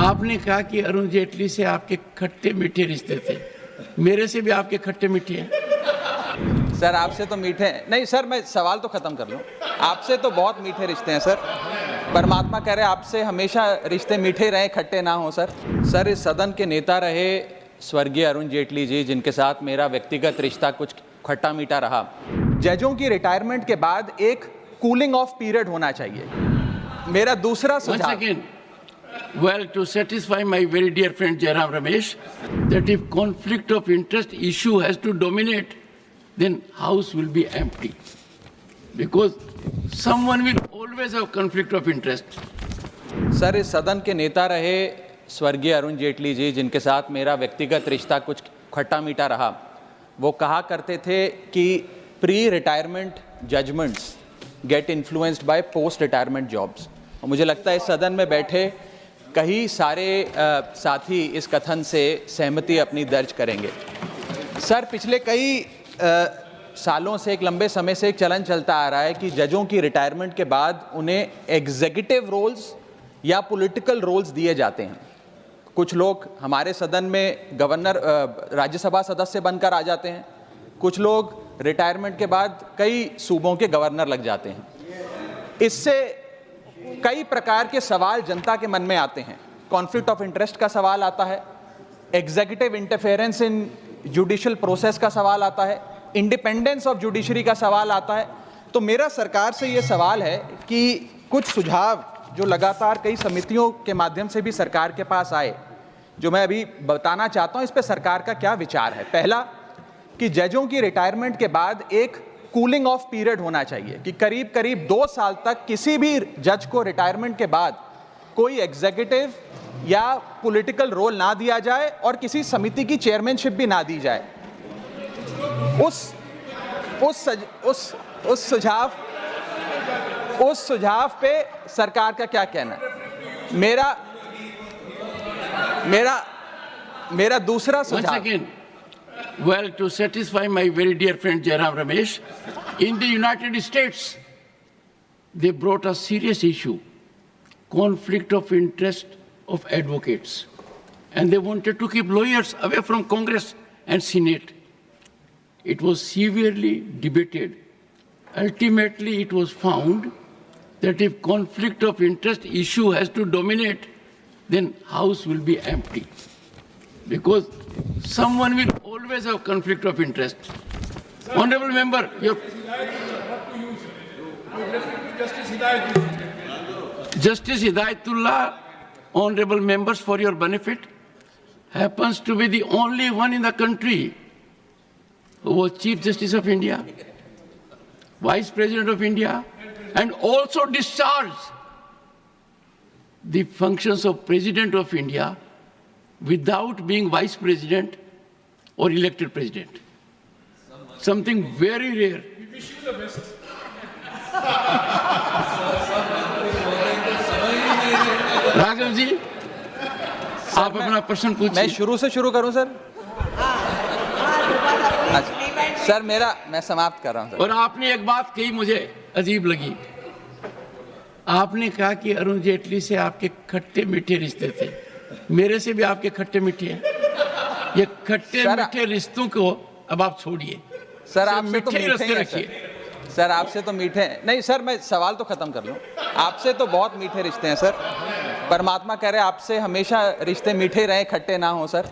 आपने कहा कि अरुण जेटली से आपके खट्टे मीठे रिश्ते थे, मेरे से भी आपके खट्टे मीठे हैं। सर आपसे तो मीठे नहीं सर, मैं सवाल तो खत्म कर लूं। आपसे तो बहुत मीठे रिश्ते हैं सर। परमात्मा कह रहे आपसे हमेशा रिश्ते मीठे रहे, खट्टे ना हो सर। सर इस सदन के नेता रहे स्वर्गीय अरुण जेटली जी, जिनके साथ मेरा व्यक्तिगत रिश्ता कुछ खट्टा मीठा रहा। जजों की रिटायरमेंट के बाद एक कूलिंग ऑफ पीरियड होना चाहिए। मेरा दूसरा सुझाव, Well, to satisfy my very dear friend Jairam Ramesh, that if conflict of interest issue has to dominate, then house will be empty. Because someone will always have conflict of interest. Sir इस सदन के नेता रहे स्वर्गीय अरुण जेटली जी, जिनके साथ मेरा व्यक्तिगत रिश्ता कुछ खट्टा मीठा रहा। वो कहा करते थे कि pre retirement judgements get influenced by post retirement jobs. और मुझे लगता है इस सदन में बैठे कई सारे साथी इस कथन से सहमति अपनी दर्ज करेंगे। सर पिछले कई सालों से, एक लंबे समय से एक चलन चलता आ रहा है कि जजों की रिटायरमेंट के बाद उन्हें एग्जीक्यूटिव रोल्स या पॉलिटिकल रोल्स दिए जाते हैं। कुछ लोग हमारे सदन में गवर्नर, राज्यसभा सदस्य बनकर आ जाते हैं, कुछ लोग रिटायरमेंट के बाद कई सूबों के गवर्नर लग जाते हैं। इससे कई प्रकार के सवाल जनता के मन में आते हैं। कॉन्फ्लिक्ट ऑफ इंटरेस्ट का सवाल आता है, एग्जीक्यूटिव इंटरफेरेंस इन जुडिशियल प्रोसेस का सवाल आता है, इंडिपेंडेंस ऑफ जुडिशरी का सवाल आता है। तो मेरा सरकार से ये सवाल है कि कुछ सुझाव जो लगातार कई समितियों के माध्यम से भी सरकार के पास आए, जो मैं अभी बताना चाहता हूँ, इस पर सरकार का क्या विचार है। पहला, कि जजों की रिटायरमेंट के बाद एक कूलिंग ऑफ पीरियड होना चाहिए कि करीब करीब 2 साल तक किसी भी जज को रिटायरमेंट के बाद कोई एग्जीक्यूटिव या पॉलिटिकल रोल ना दिया जाए और किसी समिति की चेयरमैनशिप भी ना दी जाए। उस सुझाव पे सरकार का क्या कहना है। मेरा दूसरा सुझाव, well, to satisfy my very dear friend Jairam Ramesh, in the United States, they brought a serious issue, conflict of interest of advocates. And they wanted to keep lawyers away from Congress and Senate. It was severely debated. Ultimately, it was found that if conflict of interest issue has to dominate, then House will be empty. Because someone will always have conflict of interest. Honorable member, Justice Hidayatullah, honorable members, for your benefit, happens to be the only one in the country who was Chief Justice of India, Vice President of India, and also discharged the functions of President of India without being Vice President or elected President. Something very rare. We wish you the best. Raghav ji, आप अपना प्रश्न पूछिए। मैं शुरू से शुरू करूं sir? Sir मैं समाप्त कर रहा हूं सर। और आपने एक बात कही मुझे अजीब लगी। आपने कहा कि अरुण जेटली से आपके खट्टे मीठे रिश्ते थे, मेरे से भी आपके खट्टे मीठे हैं। ये खट्टे मीठे रिश्तों को अब आप छोड़िए सर। आपसे तो मीठे रखिए सर। आपसे तो मीठे नहीं सर, मैं सवाल तो खत्म कर लूं। आपसे तो बहुत मीठे रिश्ते हैं सर। परमात्मा कह रहे आपसे हमेशा रिश्ते मीठे रहे, खट्टे ना हो सर।